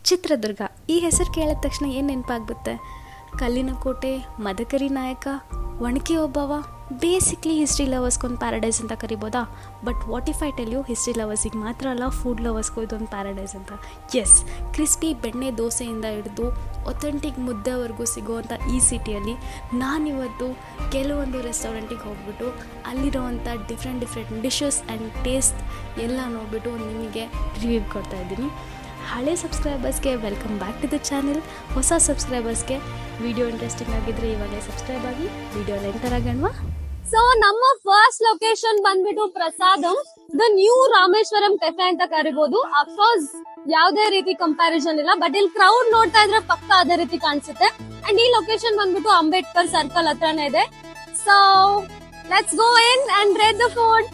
ಚಿತ್ರದುರ್ಗ ಈ ಹೆಸರು ಕೇಳಿದ ತಕ್ಷಣ ಏನು ನೆನಪಾಗ್ಬಿಡುತ್ತೆ? ಕಲ್ಲಿನ ಕೋಟೆ, ಮದಕರಿ ನಾಯಕ, ಒಣಕೆ ಓಬವ್ವ. ಬೇಸಿಕ್ಲಿ ಹಿಸ್ಟ್ರಿ ಲವರ್ಸ್ಗೊಂದು ಪ್ಯಾರಡೈಸ್ ಅಂತ ಕರಿಬೋದಾ? But what if I tell you, history ಲವರ್ಸಿಗೆ ಮಾತ್ರ ಅಲ್ಲ, ಫುಡ್ ಲವರ್ಸ್ಗೂ ಇದೊಂದು ಪ್ಯಾರಡೈಸ್ ಅಂತ. ಎಸ್, ಕ್ರಿಸ್ಪಿ ಬೆಣ್ಣೆ ದೋಸೆಯಿಂದ ಹಿಡಿದು ಒಥೆಂಟಿಕ್ ಮುದ್ದೆವರೆಗೂ ಸಿಗೋವಂಥ ಈ ಸಿಟಿಯಲ್ಲಿ ನಾನಿವತ್ತು ಕೆಲವೊಂದು ರೆಸ್ಟೋರೆಂಟಿಗೆ ಹೋಗ್ಬಿಟ್ಟು ಅಲ್ಲಿರೋವಂಥ ಡಿಫ್ರೆಂಟ್ ಡಿಶಸ್ ಆ್ಯಂಡ್ ಟೇಸ್ಟ್ ಎಲ್ಲ ನೋಡಿಬಿಟ್ಟು ನಿಮಗೆ ರಿವ್ಯೂ ಕೊಡ್ತಾ ಇದ್ದೀನಿ. ಹಳೆ ಸಬ್ಸ್ಕ್ರೈಬರ್ಸ್ಗೆ welcome back to the channel. ಹೊಸ ಸಬ್ಸ್ಕ್ರೈಬರ್ಸ್ಗೆ ವಿಡಿಯೋ ಇಂಟ್ರೆಸ್ಟಿಂಗ್ ಆಗಿದ್ರೆ ಇವಾಗಲೇ ಸಬ್ಸ್ಕ್ರೈಬ್ ಆಗಿ. ವಿಡಿಯೋ ಎಂಟರ್ ಆಗೋಣವಾ? ಸೊ ನಮ್ಮ ಫಸ್ಟ್ ಲೊಕೇಶನ್ ಬಂದ್ಬಿಟ್ಟು Prasadam, the new Rameshwaram cafe ಅಂತ ಕರಿಬಹುದು. ಅಫ್ಕೋರ್ಸ್ ಯಾವುದೇ ರೀತಿ ಕಂಪ್ಯಾರಿಸನ್ ಇಲ್ಲ, ಬಟ್ ಇಲ್ಲಿ ಕ್ರೌಡ್ ನೋಡ್ತಾ ಇದ್ರೆ ಪಕ್ಕ ಅದೇ ರೀತಿ ಕಾಣಿಸುತ್ತೆ. ಅಂಡ್ ಈ ಲೊಕೇಶನ್ ಬಂದ್ಬಿಟ್ಟು ಅಂಬೇಡ್ಕರ್ ಸರ್ಕಲ್ ಹತ್ರನೇ ಇದೆ. So let's go in and rate the food.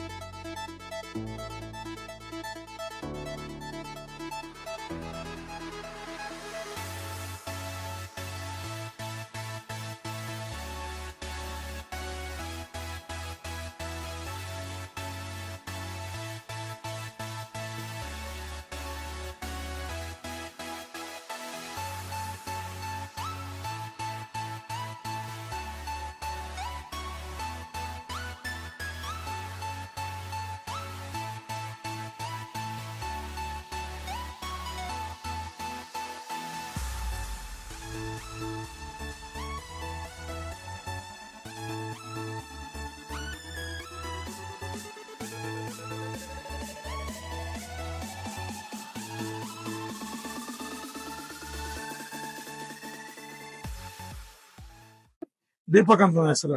Deepak ಅಂತ ಹೆಸರು.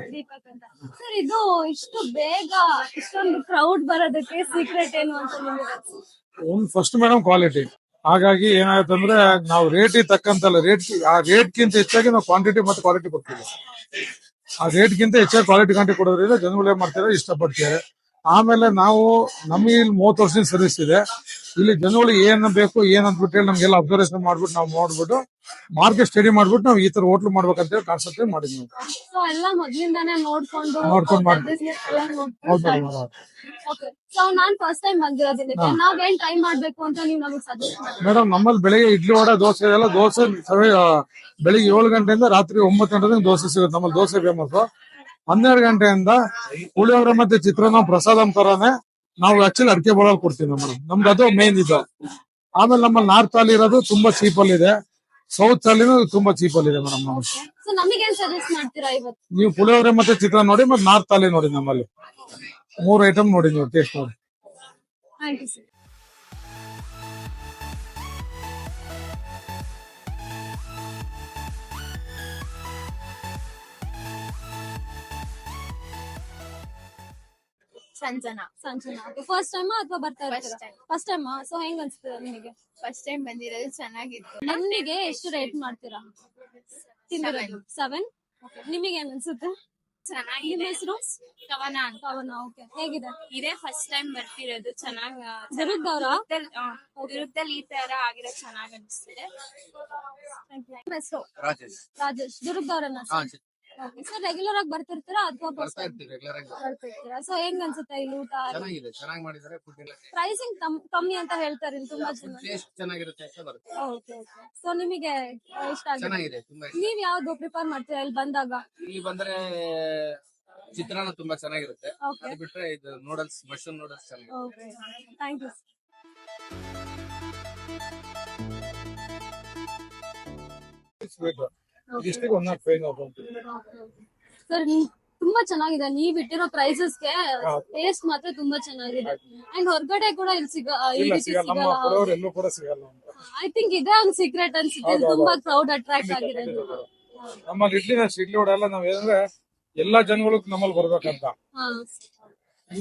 ಸರ್, ಇದು ಇಷ್ಟು ಬೇಗ ಇಷ್ಟೊಂದು ಕ್ರೌಡ್ ಬರೋದಕ್ಕೆ ಸೀಕ್ರೆಟ್ ಏನು ಅಂತ ನಿಮಗೆ? First madam quality. ಹಾಗಾಗಿ ಏನಾಯ್ತಂದ್ರೆ ನಾವು ರೇಟ್ ತಕ್ಕಂತಲ್ಲ, ಆ ರೇಟ್ಗಿಂತ ಹೆಚ್ಚಾಗಿ ನಾವು ಕ್ವಾಂಟಿಟಿ ಮತ್ತೆ ಕ್ವಾಲಿಟಿ ಕೊಡ್ತೀವಿ. ಆ ರೇಟ್ಗಿಂತ ಹೆಚ್ಚಾಗಿ ಕ್ವಾಲಿಟಿ ಕ್ವಾಂಟಿಟಿ ಕೊಡೋದ್ರಿಂದ ಜನಗಳು ಏನ್ ಮಾಡ್ತಾರೆ, ಇಷ್ಟಪಡ್ತಾರೆ. ಆಮೇಲೆ ನಾವು ನಮಗೆ ಇಲ್ಲಿ 30 ವರ್ಷದ ಸರ್ವಿಸ್ ಇದೆ. ಇಲ್ಲಿ ಜನಗಳು ಏನ್ ಬೇಕು ಏನ್ ಅಂದ್ಬಿಟ್ಟು ನಮ್ಗೆಲ್ಲ ಅಬ್ಸರ್ವೇಷನ್ ಮಾಡ್ಬಿಟ್ಟು ನಾವು ನೋಡ್ಬಿಟ್ಟು ಮಾರ್ಕೆಟ್ ಸ್ಟಡಿ ಮಾಡ್ಬಿಟ್ಟು ನಾವು ಈ ತರ ಹೋಟ್ಲು ಮಾಡ್ಬೇಕಂತ ಕಾನ್ಸೆಪ್ಟ್ ಮಾಡಿದ್ವಿ. ಎಲ್ಲ ಮೊದ್ಲಿಂದಾನೇ ನೋಡ್ಕೊಂಡು ನಾನ್ ಫಸ್ಟ್ ಟೈಮ್ ಬಂದಿರೋದಿಲ್ಲ. ನಾವೇನ್ ಟ್ರೈ ಮಾಡ್ಬೇಕು ಅಂತ ನೀವು ನಮಗೆ ಸಜೆಸ್ಟ್ ಮಾಡಿ. ಮೇಡಮ್, ನಮ್ಮಲ್ಲಿ ಬೆಳಿಗ್ಗೆ ಇಡ್ಲಿ ವಡೆ ದೋಸೆ ಎಲ್ಲ ದೋಸೆ ಬೆಳಿಗ್ಗೆ 7 ಗಂಟೆಯಿಂದ ರಾತ್ರಿ 9 ಗಂಟೆ ದೋಸೆ ಸಿಗುತ್ತೆ. ನಮ್ಮಲ್ಲಿ ದೋಸೆ ಫೇಮಸ್. 12 ಗಂಟೆಯಿಂದ ಪುಳಿಯೋಗರೆ ಮತ್ತೆ ಚಿತ್ರಾನ್ನ ಪ್ರಸಾದಂ ತರಾನೇ ನಾವು ಆಕ್ಚುಲಿ ಅಡಿಕೆ ಬೋಳಲ್ಲಿ ಕೊಡ್ತೀವಿ ಮೇಡಮ್. ನಮ್ದು ಅದು ಮೇನ್ ಇದು. ಆಮೇಲೆ ನಮ್ಮಲ್ಲಿ ನಾರ್ತ್ ಅಲ್ಲಿ ಇರೋದು ತುಂಬಾ ಚೀಪ್ ಅಲ್ಲಿ ಇದೆ, ಸೌತ್ ಅಲ್ಲಿ ತುಂಬಾ ಚೀಪ್ ಅಲ್ಲಿ ಇದೆ ಮೇಡಮ್. ನೀವು ಪುಳಿಯೋಗರೆ ಮತ್ತೆ ಚಿತ್ರಾನ್ನ ನೋಡಿ, ಮತ್ತೆ ನಾರ್ತ್ ಅಲ್ಲಿ ನೋಡಿ. ನಮ್ಮಲ್ಲಿ 3 ಐಟಮ್ ನೋಡಿ, ನೀವು ಟೇಸ್ಟ್ ನೋಡಿ. ಸಂಜನಾ ಫಸ್ಟ್ ಟೈಮ್ ಅಥವಾ ಬರ್ತಾ ಇರ್ತೀರಾ? First time. ಸೊ ಹೆಂಗ್ ಅನ್ಸ್ತದೆ ನಿಮಗೆ? ಫಸ್ಟ್ ಟೈಮ್ ಬಂದಿರೋದು ಚೆನ್ನಾಗಿತ್ತು. ನಿಮಗೆ ಎಷ್ಟು ರೇಟ್ ಮಾಡ್ತೀರಾ? 7. ನಿಮಗೆ ಏನ್ ಅನ್ಸುತ್ತೆ? ಚೆನ್ನಾಗಿದೆ. ನಿಮ್ಮ ಹೆಸರು? ಕವನ ಅಂತ. ಓಕೆ. ಹೇಗಿದೆ? ಇದೇ ಫಸ್ಟ್ ಟೈಮ್ ಬರ್ತಿರೋದು. ಚೆನ್ನಾಗಿ ದುರ್ಗದವ್ರಾ? ದುರ್ಗದಲ್ಲಿ ಈ ತರ ಆಗಿರೋ ಚೆನ್ನಾಗ್ ಅನಿಸ್ತಿದೆ. ನಿಮ್ಮ ಹೆಸರು? ರಾಜೇಶ್. ದುರ್ಗದವ್ರನ್ನ ಸರ್? ರೆಗ್ಯುಲರ್ ಆಗಿ ಬರ್ತಿರ್ತೀರಾ ಅಥವಾ ಬರ್ತಿರ್ತೀರಾ? ಸೊ ಹೆಂಗ್ ಅನ್ಸುತ್ತೆ ಇಲ್ಲಿ ಊಟ? ಚೆನ್ನಾಗಿದೆ, ಚೆನ್ನಾಗಿ ಮಾಡಿದ್ದಾರೆ. ಫುಡ್ ಎಲ್ಲ ಪ್ರೈಸಿಂಗ್ ಕಮ್ಮಿ ಅಂತ ಹೇಳ್ತಾರೆ ಇಲ್ಲಿ ತುಂಬಾ ಜನ. ಟೇಸ್ಟ್ ಚೆನ್ನಾಗಿರುತ್ತೆ ಅಂತ ಬರುತ್ತೆ. ಓಕೆ. ಸೊ ನಿಮಗೆ ಇಷ್ಟ ಆಗಿದೆ? ಚೆನ್ನಾಗಿದೆ, ತುಂಬಾ ಇಷ್ಟ. ನೀವ್ ಯಾವ್ದು ಪ್ರಿಫರ್ ಮಾಡ್ತೀರಾ ಇಲ್ಲಿ ಬಂದಾಗ? ಇಲ್ಲಿ ಬಂದ್ರೆ ಚಿತ್ರಾನ್ನ ತುಂಬಾ ಚೆನ್ನಾಗಿರುತ್ತೆ. Okay. ಅದು ಬಿಟ್ರೆ ಇದು ನೂಡಲ್ಸ್, ಮಶ್ರೂಮ್ ನೂಡಲ್ಸ್ ಚೆನ್ನಾಗಿದೆ. Okay, thank you. ಇಷ್ಟಿಗೆ 105 ಸರ್, ತುಂಬಾ ಚೆನ್ನಾಗಿದೆ. ನೀವ್ ಇಟ್ಟಿರೋ ಪ್ರೈಸಸ್ಗೆ ಟೇಸ್ಟ್ ಮಾತ್ರ ತುಂಬಾ ಚೆನ್ನಾಗಿದೆ. ಅಂಡ್ ಹೊರಗಡೆ ಕೂಡ ಇಲ್ಲಿ ನಮ್ಮ ಪುಳಿಯೋಗರೆ ಎಲ್ಲೂ ಕೂಡ ಸಿಗಲ್ಲ. ಐ ಥಿಂಕ್ ಇದೇ ಒಂದು ಸೀಕ್ರೆಟ್ ಅನ್ಸುತ್ತೆ. ಇಲ್ಲಿ ತುಂಬಾ ಕ್ರೌಡ್ ಅಟ್ರಾಕ್ಟ್ ಆಗಿದೆ. ನಮ್ಮಲ್ಲಿ ಇಡ್ಲಿ ವಡೆ ಎಲ್ಲ ನಾವ್ ಏನಂದ್ರೆ ಎಲ್ಲಾ ಜನಗಳು ನಮ್ಮಲ್ಲಿ ಬರ್ಬೇಕಂತ.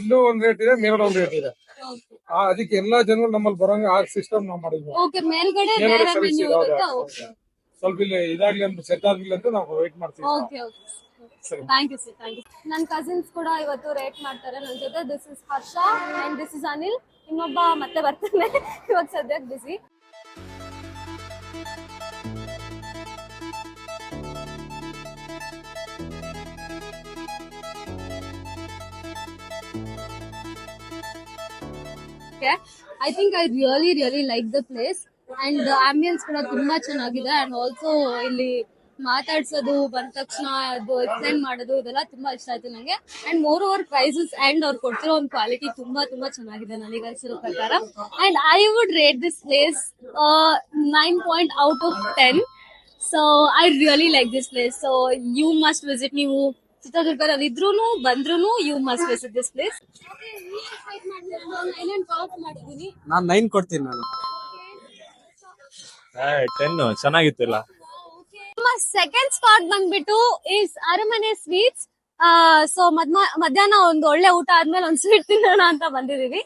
ಇಲ್ಲೂ ಒಂದ್ ರೇಟ್ ಇದೆ, ಮೇಲ್ಗಡೆ ಒಂದ್ ರೇಟ್ ಇದೆ. ಅದಕ್ಕೆ ಎಲ್ಲಾ ಜನಗಳು ನಮ್ಮಲ್ಲಿ ಬರೋಂಗೆ ಆ ಸಿಸ್ಟಮ್ ನಾವ್ ಮಾಡಿದ್ವಿ. ಓಕೆ, ಮೇಲ್ಗಡೆ ಬೇರೆ ಮೆನ್ಯೂ ಇರುತ್ತೆ. ಓಕೆ, ಸ್ವಲ್ಪ ಇಲ್ಲಿ ಇದಾಗ್ಲಿ ಅಂತ ಸೆಟ್ ಆಗ್ಲಿ ಅಂತ ನಾವು ವೇಟ್ ಮಾಡ್ತೀವಿ. Okay okay, thank you sir, thank you. ನನ್ನ ಕಸಿನ್ಸ್ ಕೂಡ ಇವತ್ತು ರೇಟ್ ಮಾಡ್ತಾರೆ ನನ್ನ ಜೊತೆ. This is Harsha and this is Anil. ಇನ್ನೊಬ್ಬ ಮತ್ತೆ ಬರ್ತಾನೆ, ಇವಾಗ ಸದ್ಯಕ್ಕೆ busy. I think I really like the place. And ambience ಕೂಡ ತುಂಬಾ ಚೆನ್ನಾಗಿದೆ ಅಂಡ್ ಆಲ್ಸೋ ಇಲ್ಲಿ ಮಾತಾಡ್ಸೋದು ಬಂದ ತಕ್ಷಣ ಅದು ಎಕ್ಸ್ಪ್ಲೈನ್ ಮಾಡೋದು ಇದೆಲ್ಲ ತುಂಬಾ ಇಷ್ಟ ಆಯ್ತು ನಂಗೆ and moreover prices and ಅವ್ರು ಕೊಡ್ತಿರೋ ಒಂದು ಕ್ವಾಲಿಟಿ ತುಂಬಾ ತುಂಬಾ ಚೆನ್ನಾಗಿದೆ ನನಗೆ ಅನ್ಸಿರೋ ಪ್ರಕಾರ and I would rate this place 9 out of 10. So I really like this place. So you must visit. ನೀವು ಚಿತ್ರದುರ್ಗದಲ್ಲಿ ಇದ್ರೂ ಬಂದ್ರು you must visit this place. ಮಾಡಿದೀನಿ. ನಾನ್ 9 ಕೊಡ್ತೀನಿ ನಾನು. 10 ಚೆನ್ನಾಗಿತ್ತಿಲ್ಲ. ನಮ್ಮ ಸೆಕೆಂಡ್ ಸ್ಪಾಟ್ ಬಂದ್ಬಿಟ್ಟು ಇಸ್ ಅರಮನೆ ಸ್ವೀಟ್ಸ್. ಸೊ ಮಧ್ಯಾಹ್ನ ಒಂದು ಒಳ್ಳೆ ಊಟ ಆದ್ಮೇಲೆ ಒಂದು ಸ್ವೀಟ್ ತಿನ್ನೋಣ ಅಂತ ಬಂದಿದೀವಿ.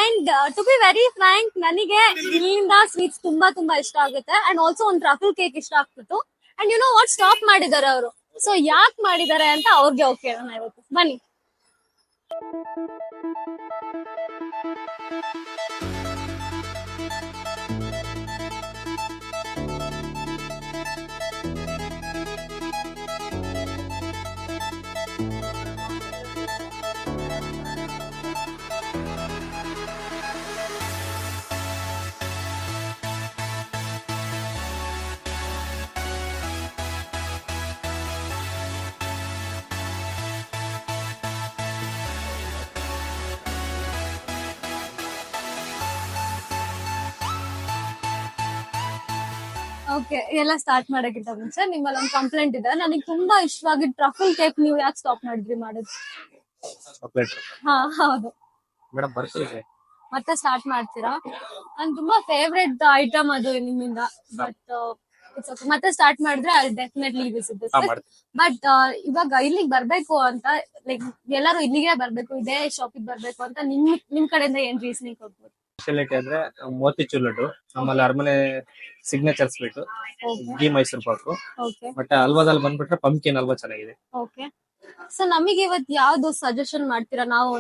And to be very frank, ನನಗೆ ಇಲ್ಲಿಂದ ಸ್ವೀಟ್ಸ್ ತುಂಬಾ ತುಂಬಾ ಇಷ್ಟ ಆಗುತ್ತೆ. ಅಂಡ್ ಆಲ್ಸೋ ಒಂದು ಟ್ರಫಲ್ ಕೇಕ್ ಇಷ್ಟ ಆಗ್ತಿತ್ತು. And you know what, stop ಮಾಡಿದ್ದಾರೆ ಅವರು. ಸೊ ಯಾಕೆ ಮಾಡಿದ್ದಾರೆ ಅಂತ ಅವ್ರಿಗೆ ಹೋಗಿ ಕೇಳೋಣ ಇವತ್ತು. ಬನ್ನಿ. ಓಕೆ, ಎಲ್ಲ ಸ್ಟಾರ್ಟ್ ಮಾಡೋಕ್ಕಿಂತ ಮುಂಚೆ ನಿಮ್ಮಲ್ಲಿ ಒಂದು ಕಂಪ್ಲೇಂಟ್ ಇದೆ. ನನಗೆ ತುಂಬಾ ಇಷ್ಟವಾಗಿ ಟ್ರಫಲ್ ಕೇಕ್ ನೀವು ಯಾಕೆ ಸ್ಟಾಪ್ ಮಾಡಿದ್ರಿ ಮಾಡೋದು? ಹಾ ಹೌದು ಮೇಡಮ್ ಬರ್ತೀವಿ. ಮತ್ತೆ ಸ್ಟಾರ್ಟ್ ಮಾಡ್ತೀರಾ? ನನ್ ತುಂಬಾ ಫೇವ್ರೆಟ್ ಐಟಮ್ ಅದು ನಿಮ್ಮಿಂದ. ಬಟ್ ಮತ್ತೆ ಸ್ಟಾರ್ಟ್ ಮಾಡಿದ್ರೆ I definitely visit this. But ಇವಾಗ ಇಲ್ಲಿಗೆ ಬರ್ಬೇಕು ಅಂತ, ಲೈಕ್ ಎಲ್ಲರೂ ಇಲ್ಲಿಗೆ ಬರ್ಬೇಕು, ಇದೇ ಶಾಪಿಗೆ ಬರ್ಬೇಕು ಅಂತ ನಿಮ್ ಕಡೆಯಿಂದ ಏನ್ ರೀಸನಿಂಗ್ ಕೊಡ್ಬೋದು? ಸ್ಪೆಷಾಲಿಟಿ ಅಂದ್ರೆ ಮೋತಿಚೂರ್ ಲಡ್ಡು, ಆಮೇಲೆ ಅರಮನೆ ಸಿಗ್ನೇಚರ್ ಸ್ವೀಟ್, ಘೀ ಮೈಸೂರ್ ಪಾಕು. ಓಕೆ ಮತ್ತೆ ಹಲ್ವಾದಲ್ಲಿ ಬಂದ್ಬಿಟ್ರೆ ಪಂಪ್ಕಿನ್ ಹಲ್ವಾ ಚೆನ್ನಾಗಿದೆ. ಓಕೆ. ಸೊ ನಮಗೆ ಇವತ್ತು ಯಾವ್ದು ಸಜೆಷನ್ ಮಾಡ್ತೀರಾ? ನಾವು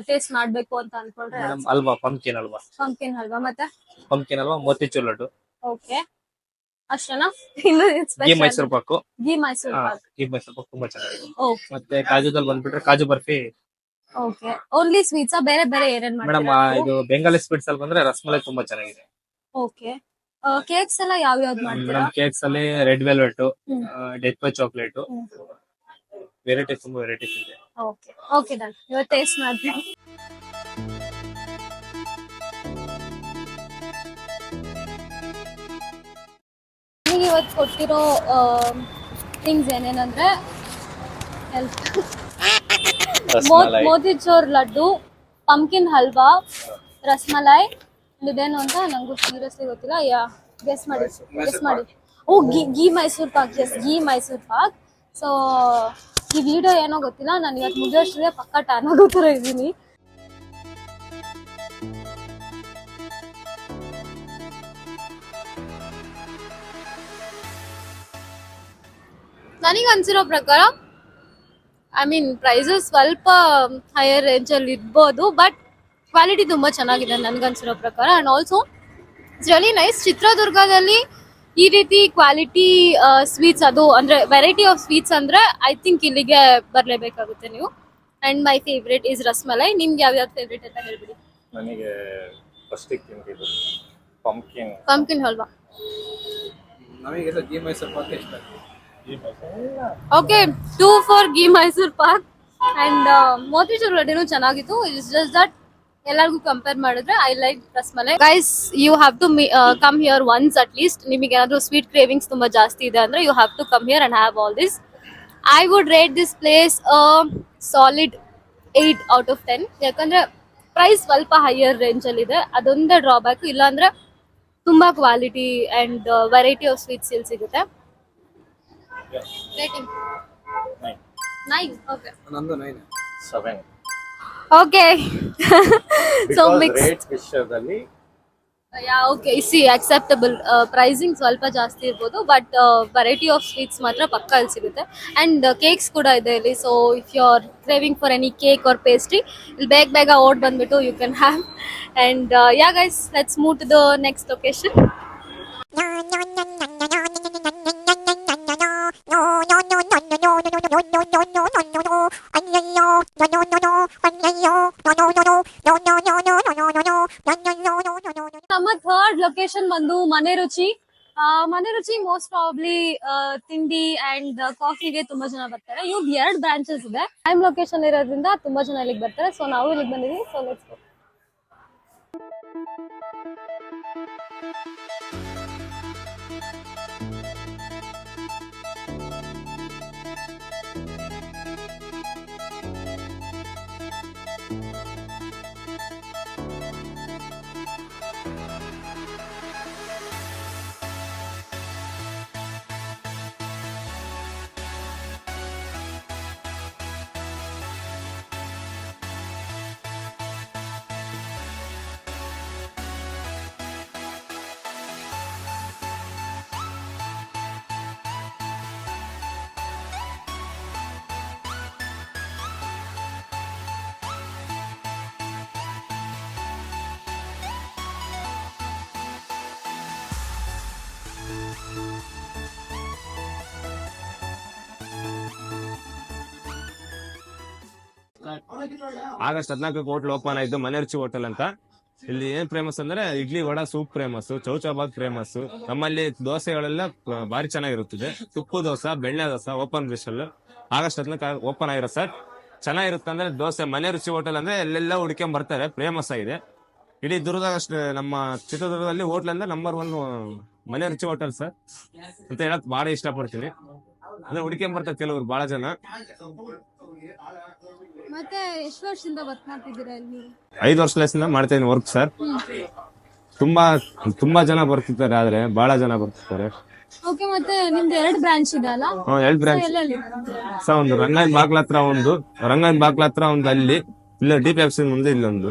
ಟೇಸ್ಟ್ ಮಾಡ್ಬೇಕು ಅಂತ ಅನ್ಕೊಂಡ್ರೆ. Madam halwa, pumpkin halwa. Pumpkin halwa ಮತ್ತೆ ಪಂಪ್ಕಿನ್ ಹಲ್ವಾ, ಮೋತಿಚೂರ್ ಲಡ್ಡು. ಓಕೆ, ಅಷ್ಟೇನಾ? ಇನ್ನು ಘೀ ಮೈಸೂರ್ ಪಾಕು. ಘೀ ಮೈಸೂರ್ ಪಾಕ್. ಘೀ ಮೈಸೂರ್ ಪಾಕು ತುಂಬಾ ಚೆನ್ನಾಗಿದೆ. ಓಕೆ ಮತ್ತೆ ಕಾಜುದಲ್ಲಿ ಬಂದ್ಬಿಟ್ರೆ kaju barfi. Okay. Only sweets ಬೇರೆ ಬೇರೆ ಏನೇನ್ ಮೇಡಮ್ ಮಾಡ್ತೀರಾ? ಇದು ಬೆಂಗಾಲಿ ಸ್ವೀಟ್ಸ್ ಅಲ್ಲಿ ಬಂದ್ರೆ ರಸಮಲೈ ತುಂಬಾ ಚೆನ್ನಾಗಿದೆ. ಓಕೆ. ಕೇಕ್ಸ್ ಎಲ್ಲ ಯಾವ ಯಾವ್ದು ಮಾಡ್ತೀರಾ? ಮೇಡಮ್ ಕೇಕ್ಸ್ ಅಲ್ಲಿ red velvet, hmm. Death by chocolate, hmm. Varieties ತುಂಬಾ ವೆರೈಟೀಸ್ ಇದೆ. Okay okay done. ಇವತ್ತು ಟೇಸ್ಟ್ ಮಾಡ್ತೀನಿ. ನನಗೆ ಇವತ್ತು ಕೊಟ್ಟಿರೋ ಥಿಂಗ್ಸ್ ಏನೇನಂದ್ರೆ ಮೋತಿಚೂರ್ ಲಡ್ಡು, ಪಂಪ್ಕಿನ್ ಹಲ್ವಾ, ರಸ್ಮಲೈ, ಇದೇನು ಅಂತ ನಂಗೂ ಸೀರಿಯಸ್ಲಿ ಗೊತ್ತಿಲ್ಲ. ಗೆಸ್ ಮಾಡಿ. ಓ, ಘೀ ಮೈಸೂರ್ ಪಾಕ್. ಎಸ್, ಘೀ ಮೈಸೂರ್ ಪಾಕ್. ಸೊ ಈ ವಿಡಿಯೋ ಏನೋ ಗೊತ್ತಿಲ್ಲ, ನಾನು ಇವತ್ತು ಮುಗಿಯೋಷ್ಟಿಗೆ ಪಕ್ಕ ಟ್ಯಾನ್ ಆಗೋ ಥರ ಇದ್ದೀನಿ. ನನಗೆ ಅನ್ಸಿರೋ ಪ್ರಕಾರ ಐ ಮೀನ್ ಪ್ರೈಸಸ್ ಸ್ವಲ್ಪ ಹೈಯರ್ ರೇಂಜ್ ಅಲ್ಲಿ ಇರ್ಬೋದು, ಬಟ್ ಕ್ವಾಲಿಟಿ ತುಂಬಾ ಚೆನ್ನಾಗಿದೆ ನನ್ಗನ್ಸಿರೋ ಪ್ರಕಾರ. And also it's really nice. ಚಿತ್ರದುರ್ಗದಲ್ಲಿ ಈ ರೀತಿ ಕ್ವಾಲಿಟಿ ಸ್ವೀಟ್ಸ್, ಅದು ಅಂದ್ರೆ ವೆರೈಟಿ ಆಫ್ ಸ್ವೀಟ್ಸ್ ಅಂದ್ರೆ ಐ ಥಿಂಕ್ ಇಲ್ಲಿಗೆ ಬರ್ಲೇಬೇಕಾಗುತ್ತೆ ನೀವು. And my favourite is rasmalai. ನಿಮ್ಗೆ ಯಾವ್ಯಾವ್ದು ಫೇವ್ರೇಟ್ ಅಂತ ಹೇಳ್ಬಿಡಿ. ನನಗೆ ಫಸ್ಟ್ ತಿಂದಿದ್ದು ಪಂಪ್ಕಿನ್ ಹಲ್ವಾ. ನಮಗೆಲ್ಲ ಘೀ ಮೈಸೂರ್ ಪಾಕ್ ಇಷ್ಟ. Okay, 2 for ghee Mysore pak. And motichoor ಲಡ್ಡುನು ಚೆನ್ನಾಗಿತ್ತು. ಇಟ್ಸ್ ಜಸ್ಟ್ ದಟ್ ಎಲ್ಲರಿಗೂ ಕಂಪೇರ್ ಮಾಡಿದ್ರೆ I like rasmalai. Guys, you have to come here once at least. ನಿಮಗೆ ಏನಾದ್ರು ಸ್ವೀಟ್ ಕ್ರೇವಿಂಗ್ಸ್ ತುಂಬಾ ಜಾಸ್ತಿ ಇದೆ ಅಂದ್ರೆ you have to come here and have all this. I would rate this place solid 8 out of 10. ಯಾಕಂದ್ರೆ price ಸ್ವಲ್ಪ higher range ಅಲ್ಲಿ ಇದೆ, ಅದೊಂದೇ ಡ್ರಾಬ್ಯಾಕ್. ಇಲ್ಲಾಂದ್ರೆ ತುಂಬಾ quality and variety of sweets ಇಲ್ಲಿ ಸಿಗುತ್ತೆ. ರೇಟಿಂಗ್ 9. ಓಕೆ, ನಂದು 9. 7. ಓಕೆ. ಸೊ ಮಿಕ್ಸ್ ರೇಟ್ ವಿಷಯದಲ್ಲಿ ಓಕೆ, ಸಿ ಅಕ್ಸೆಪ್ಟಬಲ್. ಪ್ರೈಸಿಂಗ್ ಸ್ವಲ್ಪ ಜಾಸ್ತಿ ಇರ್ಬೋದು, ಬಟ್ ವೆರೈಟಿ ಆಫ್ ಸ್ವೀಟ್ಸ್ ಮಾತ್ರ ಪಕ್ಕ ಅಲ್ಲಿ ಸಿಗುತ್ತೆ. ಅಂಡ್ ಕೇಕ್ಸ್ ಕೂಡ ಇದೆ ಇಲ್ಲಿ. So if you are craving for any cake or pastry, ಇಲ್ಲಿ ಬೇಗ ಓಡ್ ಬಂದ್ಬಿಟ್ಟು you can have. And ya guys, let's move to the next location. ನಮ್ಮ ಥರ್ಡ್ ಲೊಕೇಶನ್ ಬಂದು ಮನೆ ರುಚಿ. ಮನೆ ರುಚಿ ಮೋಸ್ಟ್ ಪ್ರಾಬ್ಲಿ ತಿಂಡಿ ಅಂಡ್ ಕಾಫಿಗೆ ತುಂಬಾ ಜನ ಬರ್ತಾರೆ. ಇವ್ರದ್ದು 2 ಬ್ರಾಂಚಸ್ ಇದೆ. ಪ್ರೈಮ್ ಲೊಕೇಶನ್ ಇರೋದ್ರಿಂದ ತುಂಬಾ ಜನ ಇಲ್ಲಿಗೆ ಬರ್ತಾರೆ. ಸೊ ನಾವು ಇಲ್ಲಿಗೆ ಬಂದಿದ್ದೀವಿ. So let's go. August 14 hotel open ಆಯ್ತು, ಮನೆ ರುಚಿ ಹೋಟೆಲ್ ಅಂತ. ಇಲ್ಲಿ ಏನ್ ಫೇಮಸ್ ಅಂದ್ರೆ idli vada soup famous, chow chow bath famous. ನಮ್ಮಲ್ಲಿ ದೋಸೆಗಳೆಲ್ಲ ಭಾರಿ ಚೆನ್ನಾಗಿರುತ್ತದೆ. ತುಪ್ಪ ದೋಸೆ, ಬೆಣ್ಣೆ dosa open special. August 14 open ಆಗಿರೋ ಸರ್. ಚೆನ್ನಾಗಿರುತ್ತೆ ಅಂದ್ರೆ ದೋಸೆ. ಮನೆ ರುಚಿ ಹೋಟೆಲ್ ಅಂದ್ರೆ ಎಲ್ಲೆಲ್ಲ ಹುಡ್ಕೊಂಡ್ ಬರ್ತಾರೆ, ಫೇಮಸ್ ಆಗಿದೆ ಇಡೀ ದುರ್ಗದಾಗ. ನಮ್ಮ ಚಿತ್ರದುರ್ಗದಲ್ಲಿ ಹೋಟ್ಲ್ ಅಂದ್ರೆ ನಂಬರ್ 1 ಮನೆ ರುಚಿ ಹೋಟೆಲ್ ಸರ್ ಅಂತ ಹೇಳಕ್ ಬಹಳ ಇಷ್ಟಪಡ್ತೀನಿ. ಅಂದ್ರೆ ಹುಡ್ಕೊಂಡ್ ಬರ್ತಾರೆ ಕೆಲವ್ರು ಬಹಳ ಜನ. ಮತ್ತೆ ಎಷ್ಟು ವರ್ಷದಿಂದ ವರ್ಕ್ ಮಾಡ್ತಿದ್ದೀರಾ ಇಲ್ಲಿ? 5 ವರ್ಷದಿಂದ ಮಾಡ್ತಾ ಇದೀನಿ ವರ್ಕ್ ಸರ್. ತುಂಬಾ ಜನ ಬರ್ತಿರ್ತಾರೆ, ಆದ್ರೆ ಬಹಳ ಜನ ಬರ್ತಿರ್ತಾರೆ. ಓಕೆ, ಮತ್ತೆ ನಿಮ್ದು 2 ಬ್ರಾಂಚ್ ಇದೆ ಅಲ್ಲ? 2 ಬ್ರಾಂಚ್ ಸರ್. ಒಂದು ರಂಗಾಯನ್ ಬಾಗ್ಲ ಹತ್ರ ಒಂದು ಅಲ್ಲಿ, ಇಲ್ಲ DPFC ಮುಂದೆ ಇಲ್ಲೊಂದು.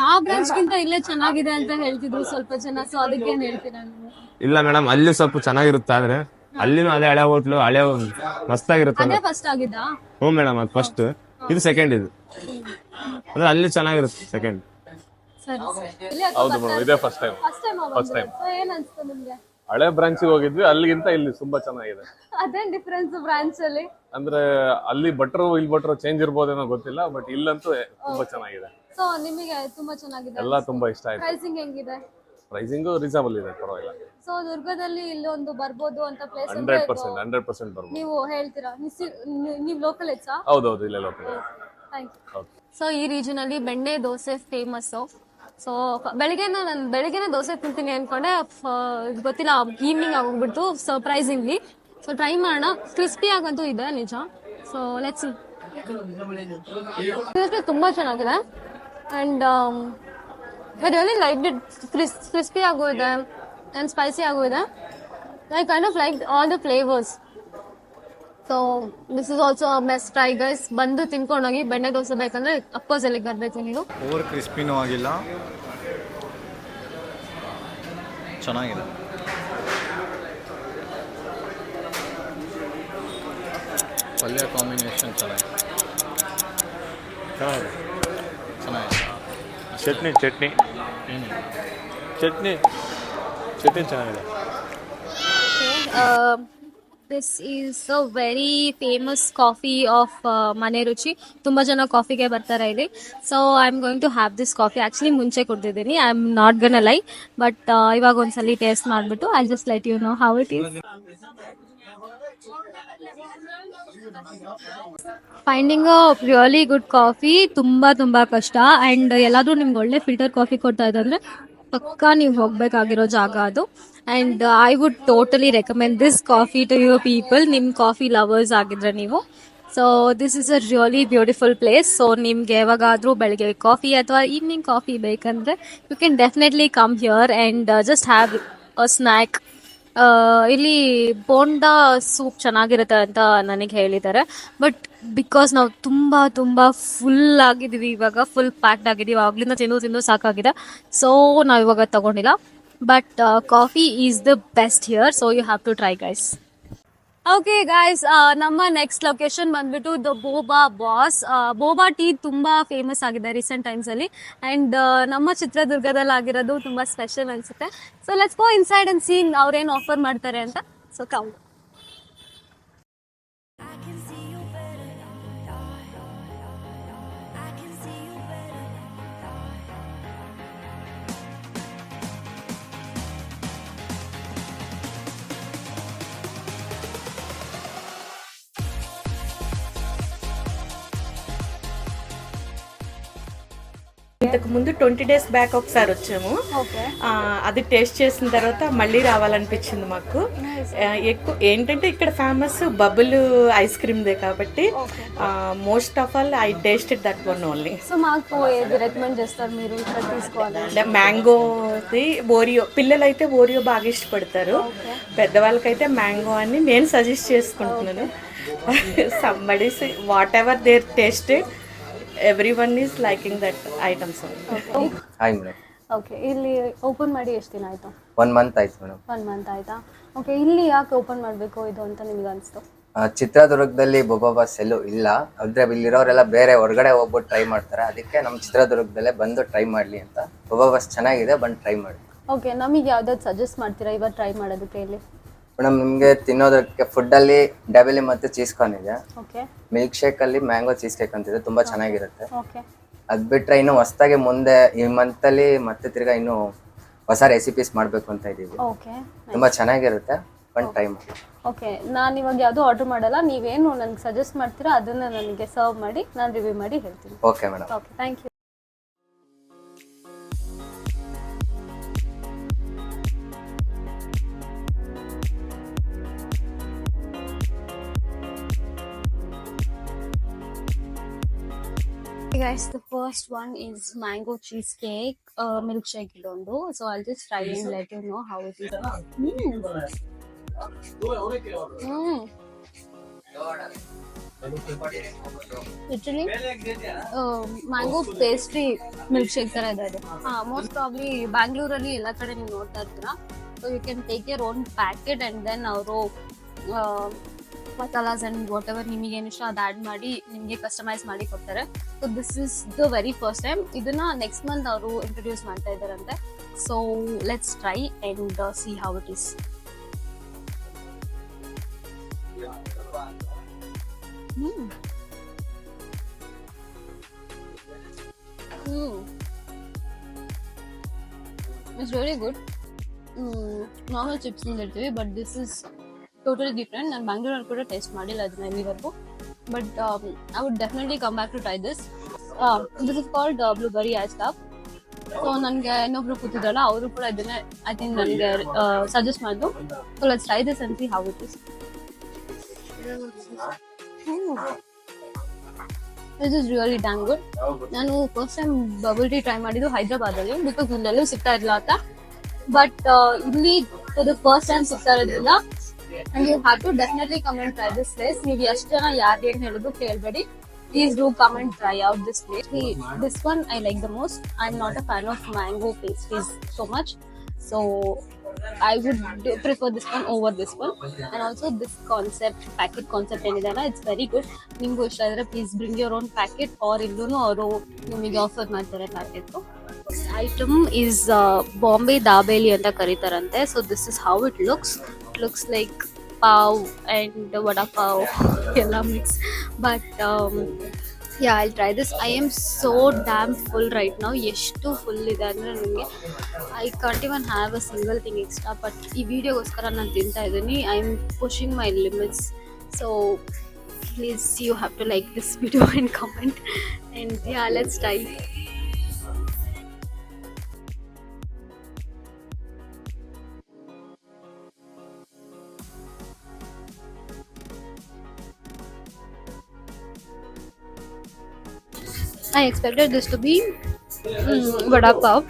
ಆ ಬ್ರಾಂಚ್ ಗಿಂತ ಇಲ್ಲೇ ಚೆನ್ನಾಗಿದೆ ಅಂತ ಹೇಳ್ತಿದ್ರು ಸ್ವಲ್ಪ ಜನ. ಸೊ ಅದಕ್ಕೆ ಏನ್ ಹೇಳ್ತೀರಾ ನೀವು? ಇಲ್ಲ ಮೇಡಮ್, ಅಲ್ಲಿ ಸ್ವಲ್ಪ ಚೆನ್ನಾಗಿರುತ್ತೆ. ಆದ್ರೆ ಅಲ್ಲಿನೂ ಅದೇ ಹಳೆ ಹೋಟ್ಲು, ಹಳೆ ಮಸ್ತಾಗಿರುತ್ತೆ. ಅದೇ ಫಸ್ಟ್ ಆಗಿದ್ದಾ? ಹ್ಞೂ ಮೇಡಮ್, ಅದು ಫಸ್ಟ್, ಇದು ಸೆಕೆಂಡ್. ಇದು ಅಂದ್ರೆ ಅಲ್ಲಿ ಚೆನ್ನಾಗಿರುತ್ತೆ ಸೆಕೆಂಡ್. ಹೌದು ಮೇಡಮ್, ಇದೇ ಫಸ್ಟ್ ಟೈಮ್. First time. ಏನ್ ಅನ್ಸ್ತು ನಿಮ್ಗೆ? ಹಳೆ ಬ್ರಾಂಚಿಗೆ ಹೋಗಿದ್ವಿ, ಅಲ್ಲಿಗಿಂತ ಇಲ್ಲಿ ತುಂಬಾ ಚೆನ್ನಾಗಿದೆ. ಅದೇನ್ ಡಿಫರೆನ್ಸ್ ಬ್ರಾಂಚ್ ಅಲ್ಲಿ? ಅಂದ್ರೆ ಅಲ್ಲಿ ಭಟ್ರು ಇಲ್ಲಿ ಭಟ್ರು ಚೇಂಜ್ ಇರ್ಬೋದೇನೋ ಗೊತ್ತಿಲ್ಲ, ಬಟ್ ಇಲ್ಲಂತೂ ತುಂಬಾ ಚೆನ್ನಾಗಿದೆ. ಸೊ ನಿಮಗೆ ತುಂಬಾ ಚೆನ್ನಾಗಿದೆ? ಎಲ್ಲ ತುಂಬಾ ಇಷ್ಟ ಆಯ್ತು. ಪ್ರೈಸಿಂಗ್ ಹೆಂಗಿದೆ? ಪ್ರೈಸಿಂಗು ರೀಸನಬಲ್ ಇದೆ, ಪರವಾಗಿಲ್ಲ. ಸೊ ದುರ್ಗದಲ್ಲಿ ಇಲ್ಲೊಂದು ಬರ್ಬೋದು ಅಂತ ಪ್ಲೇಸ್ 100% ಬರ್ಬೋದು. ನೀವು ಹೇಳ್ತೀರಾ? ನೀವು ಲೋಕಲ್ ಇಟ್ಸಾ? ಹೌದೌದು, ಇಲ್ಲೇ ಲೋಕಲ್. Thank you. ಸೊ ಈ ರೀಜನ್ ಅಲ್ಲಿ ಬೆಣ್ಣೆ ದೋಸೆ ಫೇಮಸ್. ಸೊ ಬೆಳಿಗ್ಗೆನೆ ದೋಸೆ ತಿಂತೀನಿ ಅನ್ಕೊಂಡೆ, ಗೊತ್ತಿಲ್ಲ ಈವ್ನಿಂಗ್ ಆಗೋಗ್ಬಿಟ್ಟು ಸರ್ಪ್ರೈಸಿಂಗ್ಲಿ. ಸೊ ಟ್ರೈ ಮಾಡೋಣ. ಕ್ರಿಸ್ಪಿ ಆಗಂತೂ ಇದೆ ನಿಜ. So let's see. ತುಂಬಾ ಚೆನ್ನಾಗಿದೆ and I really like it. Crispy ಆಗೋ ಇದೆ ಅಂಡ್ ಸ್ಪೈಸಿ ಆಗೋ ಇದೆ. I kind of like all the flavours. So this is also best try guys. ಬಂದು ತಿನ್ಕೊಂಡೋಗಿ. ಬೆಣ್ಣೆ ದೋಸೆ ಬೇಕಂದ್ರೆ ಅಫ್ಕೋರ್ಸ್ ಎಲ್ಲಿಗೆ ಬರಬೇಕು ನೀವು. ಓವರ್ ಕ್ರಿಸ್ಪಿನೂ ಆಗಿಲ್ಲ, ಚೆನ್ನಾಗಿದೆ. ಪಲ್ಯ ಕಾಂಬಿನೇಷನ್ ಚೆನ್ನಾಗಿದೆ. ಚಟ್ನಿ ಚೆನ್ನಾಗಿದೆ. This is a very famous coffee of Mane Ruchi. ತುಂಬ ಜನ ಕಾಫಿಗೆ ಬರ್ತಾರೆ ಇಲ್ಲಿ. So I am going to have this coffee. Actually ಮುಂಚೆ ಕುಡ್ದಿದ್ದೀನಿ, I am not gonna lie, but ಇವಾಗ ಒಂದ್ಸಲಿ ಟೇಸ್ಟ್ ಮಾಡಿಬಿಟ್ಟು I just let you know how it is. Finding a really good coffee ತುಂಬ ಕಷ್ಟ. ಆ್ಯಂಡ್ ಎಲ್ಲಾದರೂ ನಿಮ್ಗೆ ಒಳ್ಳೆ ಫಿಲ್ಟರ್ ಕಾಫಿ ಕೊಡ್ತಾ ಇದ್ದಂದ್ರೆ ಪಕ್ಕಾ ನೀವು ಹೋಗಬೇಕಾಗಿರೋ ಜಾಗ ಅದು. And I would totally recommend this coffee to your people. ನಿಮ್ಮ ಕಾಫಿ ಲವರ್ಸ್ ಆಗಿದ್ರೆ ನೀವು. So this is a really beautiful place. So ನಿಮ್ಗೆ ಯಾವಾಗಾದರೂ ಬೆಳಗ್ಗೆ ಕಾಫಿ ಅಥವಾ ಈವ್ನಿಂಗ್ ಕಾಫಿ ಬೇಕಂದರೆ you can definitely come here and just have a snack. ಇಲ್ಲಿ bonda soup ಚೆನ್ನಾಗಿರುತ್ತೆ ಅಂತ ನನಗೆ ಹೇಳಿದ್ದಾರೆ. ಬಟ್ ಬಿಕಾಸ್ ನಾವು ತುಂಬ ಫುಲ್ ಆಗಿದ್ದೀವಿ, ಇವಾಗ ಫುಲ್ ಪ್ಯಾಕ್ಡ್ ಆಗಿದ್ದೀವಿ, ಆಗ್ಲಿಂದ ತಿಂದು ಸಾಕಾಗಿದೆ. ಸೊ ನಾವು ಇವಾಗ ತಗೊಂಡಿಲ್ಲ. But coffee is the best here, so you have to try guys. Okay guys, ನಮ್ಮ ನೆಕ್ಸ್ಟ್ ಲೊಕೇಶನ್ ಬಂದ್ಬಿಟ್ಟು the boba boss. Boba tea ತುಂಬ ಫೇಮಸ್ ಆಗಿದೆ ರೀಸೆಂಟ್ ಟೈಮ್ಸಲ್ಲಿ. ಆ್ಯಂಡ್ ನಮ್ಮ ಚಿತ್ರದುರ್ಗದಲ್ಲಿ ಆಗಿರೋದು ತುಂಬ ಸ್ಪೆಷಲ್ ಅನಿಸುತ್ತೆ. So let's go inside and seen ಅವ್ರೇನು ಆಫರ್ ಮಾಡ್ತಾರೆ ಅಂತ. So come. ఇంతకు ముందు 20 days బ్యాక్ ఒకసారి వచ్చాము. ఓకే. అది టేస్ట్ చేసిన తర్వాత మళ్ళీ రావాలనిపించింది మాకు. ఎక్కువ ఏంటంటే ఇక్కడ ఫేమస్ బబుల్ ఐస్ క్రీమ్దే కాబట్టి most of all I tasted that one only. So మాకు ఏది రికమెండ్ చేస్తారు మీరు ఇక్కడ తీసుకోవాలి? అంటే మ్యాంగోది, ఓరియో. పిల్లలైతే ఓరియో బాగా ఇష్టపడతారు, పెద్దవాళ్ళకైతే మ్యాంగో అని నేను సజెస్ట్ చేసుకుంటున్నాను. Somebody's whatever there tasted, everyone is liking that items. Hi madam. Okay. ಇಲ್ಲಿ ಓಪನ್ ಮಾಡಿ ಎಷ್ಟು ದಿನ ಆಯ್ತು? 1 month ಆಯ್ತು ಮೇಡಮ್. 1 month ಆಯ್ತಾ? ಓಕೆ. ಇಲ್ಲಿ ಯಾಕೆ ಓಪನ್ ಮಾಡಬೇಕು ಇದು ಅಂತ ನಿಮ್ಗೆ ಅನಿಸ್ತು? ಚಿತ್ರದುರ್ಗದಲ್ಲಿ ಬೊಬಾಬಾಸ್ ಎಲ್ಲೂ ಇಲ್ಲ, ಅಂದ್ರೆ ಇಲ್ಲಿರೋರೆಲ್ಲ ಬೇರೆ ಹೊರಗಡೆ ಹೋಗ್ಬಿಟ್ಟು ಟ್ರೈ ಮಾಡ್ತಾರೆ, ಅದಕ್ಕೆ ನಮ್ಮ ಚಿತ್ರದುರ್ಗದಲ್ಲೇ ಬಂದು ಟ್ರೈ ಮಾಡಲಿ ಅಂತ. ಬೊಬಾಬಾಸ್ ಚೆನ್ನಾಗಿದೆ, ಬಂದು ಟ್ರೈ ಮಾಡಿ. ಓಕೆ. ನಮಗೆ ಯಾವ್ದಾದ್ರು ಸಜೆಸ್ಟ್ ಮಾಡ್ತೀರಾ ಇವಾಗ ಟ್ರೈ ಮಾಡೋದಕ್ಕೆ ಇಲ್ಲಿ? ಮೇಡಮ್ ನಿಮಗೆ ತಿನ್ನೋದಕ್ಕೆ ಫುಡ್ಡಲ್ಲಿ ಡಬಲಿ ಮತ್ತು ಚೀಸ್ ಕಾರ್ನ್ ಇದೆ. ಓಕೆ. ಮಿಲ್ಕ್ ಶೇಕಲ್ಲಿ ಮ್ಯಾಂಗೋ ಚೀಸ್ ಕೇಕ್ ಅಂತಿದೆ, ತುಂಬ ಚೆನ್ನಾಗಿರುತ್ತೆ. ಓಕೆ. ಅದು ಬಿಟ್ಟರೆ ಇನ್ನು ಹೊಸದಾಗಿ ಮುಂದೆ ಈ ಮಂತಲ್ಲಿ ಮತ್ತೆ ತಿರ್ಗಾ ಇನ್ನು ಹೊಸ ರೆಸಿಪೀಸ್ ಮಾಡಬೇಕು ಅಂತ ಇದ್ದೀವಿ. ಓಕೆ. ತುಂಬ ಚೆನ್ನಾಗಿರುತ್ತೆ, ಬಂದು ಟ್ರೈ ಮಾಡಿ. ಓಕೆ. ನಾನು ಇವಾಗ ಯಾವುದೂ ಆರ್ಡರ್ ಮಾಡಲ್ಲ, ನೀವೇನು ನನಗೆ ಸಜೆಸ್ಟ್ ಮಾಡ್ತೀರಾ ಅದನ್ನು ನನಗೆ ಸರ್ವ್ ಮಾಡಿ ನಾನು ರಿವ್ಯೂ ಮಾಡಿ ಹೇಳ್ತೀನಿ. Okay madam. Okay. Thank you. Hey guys, the first one is mango cheesecake, milkshake idondo. So I'll just try and let you know how it is. Literally, mango pastry milkshake ತರ ಇದೆ ಅದು. Most probably Bangalore ಅಲ್ಲಿ ಎಲ್ಲ ಕಡೆ ನೀವು ನೋಡ್ತಾ ಇರ್ತೀರಾ. So you can take your own packet and then ಅವರು ಮಸಾಲಾಸ್ ಅಂಡ್ ವಾಟ್ ಎವರ್ ನಿಮಗೆ ಏನು ಇಷ್ಟ ಅದು ಆ್ಯಡ್ ಮಾಡಿ ನಿಮಗೆ ಕಸ್ಟಮೈಸ್ ಮಾಡಿ ಕೊಡ್ತಾರೆ. So this is the very first time. ಇದನ್ನ ನೆಕ್ಸ್ಟ್ ಮಂತ್ ಅವರು ಇಂಟ್ರೊಡ್ಯೂಸ್ ಮಾಡ್ತಾ ಇದ್ದಾರಂತೆ. So let's try and see how it is. It's very good. Normal chips ಇರ್ತೀವಿ, but this is totally different. ನಾನು ಬ್ಯಾಂಗ್ಳೂರಲ್ಲಿ ಕೂಡ ಟೇಸ್ಟ್ ಮಾಡಿಲ್ಲ ಅದನ್ನ ಇಲ್ಲಿವರೆಗೂ, but I would definitely come back to try this. This is called blueberry ice cap. So ನನಗೆ ಇನ್ನೊಬ್ರು ಕೂತಿದ್ರಲ್ಲ ಅವರು ಕೂಡ ಇದನ್ನೇ ಐ ಥಿಂಕ್ ನನಗೆ ಸಜೆಸ್ಟ್ ಮಾಡಿದ್ರು. So let's try this and see how it is. This is really damn good. ನಾನು first time bubble tea try ಮಾಡಿದ್ದು ಹೈದ್ರಾಬಾದಲ್ಲಿ, ಬಿಕಾಸ್ ಇಲ್ಲೆಲ್ಲೂ ಸಿಗ್ತಾ ಇರಲಿಲ್ಲ ಅಂತ. ಬಟ್ ಇಲ್ಲಿ ದ ಫಸ್ಟ್ ಟೈಮ್ ಸಿಗ್ತಾ ಇರೋದಿಲ್ಲ. And you have to definitely come and try this place. ನೀವು ಎಷ್ಟು ಜನ ಯಾರು ಏನು ಹೇಳೋದು ಕೇಳಬೇಡಿ. Please do come and try out this place. This one I like the most. I'm not a fan of mango pastries so much, so I would prefer this one over this one. And also this concept, packet concept ಏನಿದೆಲ್ಲ, it's very good. ನಿಮಗೂ ಇಷ್ಟ ಆದರೆ please bring your own packet, or ಇಲ್ಲೂ ಅವರು ನಿಮಗೆ offer ಮಾಡ್ತಾರೆ packet. Item is Bombay Dabeli ಅಂತ ಕರೀತಾರಂತೆ. So this is how it looks. It looks like pav and vada pav ella mix, but yeah, I'll try this. I am so damn full right now. Eshtu full ide andre nange I can't even have a single thing extra, but ee video goskara ನಾನು ತಿಂತಾ ಇದೀನಿ. I am pushing my limits, so please you have to like this video and comment, and yeah, let's try. I expected this to be vada pav,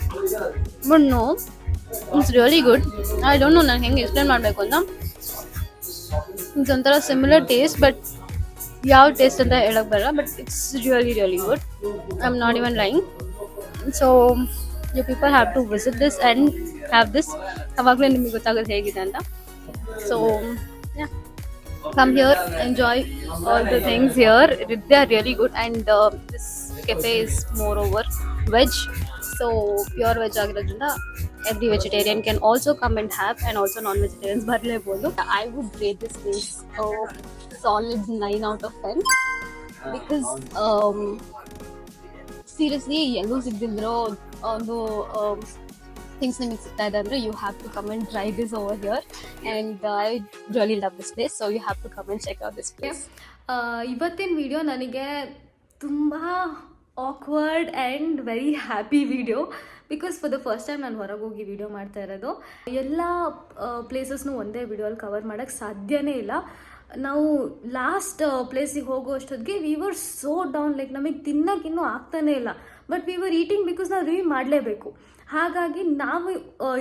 but no, it's really good. I don't know ನಾನು ಹೆಂಗೆ explain ಮಾಡಬೇಕು ಅಂತ. It's ಒಂಥರ similar taste, but ಯಾವ taste ಅಂತ ಹೇಳಕ್ ಬರಲ್ಲ, but it's really really good. I am not even lying. So you people have to visit this and have this. ಅವಾಗಲೇ ನಿಮಗೆ ಗೊತ್ತಾಗೋದು ಹೇಗಿದೆ ಅಂತ. So come here, enjoy all the things here. They are really good, and this cafe is moreover veg, so pure veg ಆಗಿರೋದ್ರಿಂದ every vegetarian can also come and have, and also non-vegetarians ಬರ್ಲೇಬಹುದು. I would rate this place solid 9 out of 10 because seriously ಎಲ್ಲೂ ಸಿಗದಿರೋ ಒಂದು things ನಿಮಗೆ ಸಿಗ್ತಾ ಇದೆ ಅಂದರೆ you have to come and try this over here, and I really love this place. So you have to come and check out this place. ಇವತ್ತಿನ video ನನಗೆ ತುಂಬ awkward and very happy video because for the first time ನಾನು ಹೊರಗೆ ಹೋಗಿ video ಮಾಡ್ತಾ ಇರೋದು. ಎಲ್ಲ ಪ್ಲೇಸಸ್ನು ಒಂದೇ ವಿಡಿಯೋಲ್ಲಿ ಕವರ್ ಮಾಡೋಕ್ಕೆ ಸಾಧ್ಯನೇ ಇಲ್ಲ. ನಾವು ಲಾಸ್ಟ್ ಪ್ಲೇಸಿಗೆ ಹೋಗೋ ಅಷ್ಟೊತ್ತಿಗೆ we were so down, like ನಮಗೆ ತಿನ್ನೋಕ್ಕಿನ್ನೂ ಆಗ್ತಾನೇ ಇಲ್ಲ. But we were eating because ನಾವು ರಿವ್ಯೂ ಮಾಡಲೇಬೇಕು. ಹಾಗಾಗಿ ನಾವು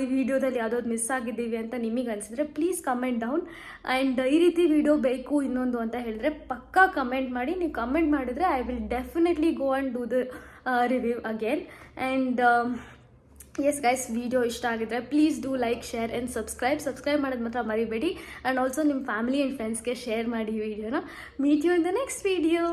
ಈ ವಿಡಿಯೋದಲ್ಲಿ ಯಾವುದಾದ್ರು ಮಿಸ್ ಆಗಿದ್ದೀವಿ ಅಂತ ನಿಮಗೆ ಅನಿಸಿದ್ರೆ ಪ್ಲೀಸ್ ಕಮೆಂಟ್ ಡೌನ್. ಆ್ಯಂಡ್ ಈ ರೀತಿ ವಿಡಿಯೋ ಬೇಕು ಇನ್ನೊಂದು ಅಂತ ಹೇಳಿದ್ರೆ ಪಕ್ಕಾ ಕಮೆಂಟ್ ಮಾಡಿ. ನೀವು ಕಮೆಂಟ್ ಮಾಡಿದ್ರೆ I will definitely go and do the review again. And yes guys, video ಇಷ್ಟ ಆಗಿದ್ರೆ please do like, share and subscribe ಮಾಡೋದು ಮಾತ್ರ ಮರಿಬೇಡಿ. ಆ್ಯಂಡ್ ಆಲ್ಸೋ ನಿಮ್ಮ ಫ್ಯಾಮಿಲಿ ಆ್ಯಂಡ್ ಫ್ರೆಂಡ್ಸ್ಗೆ ಶೇರ್ ಮಾಡಿ ಈ ವಿಡಿಯೋನ. Meet you in the next video.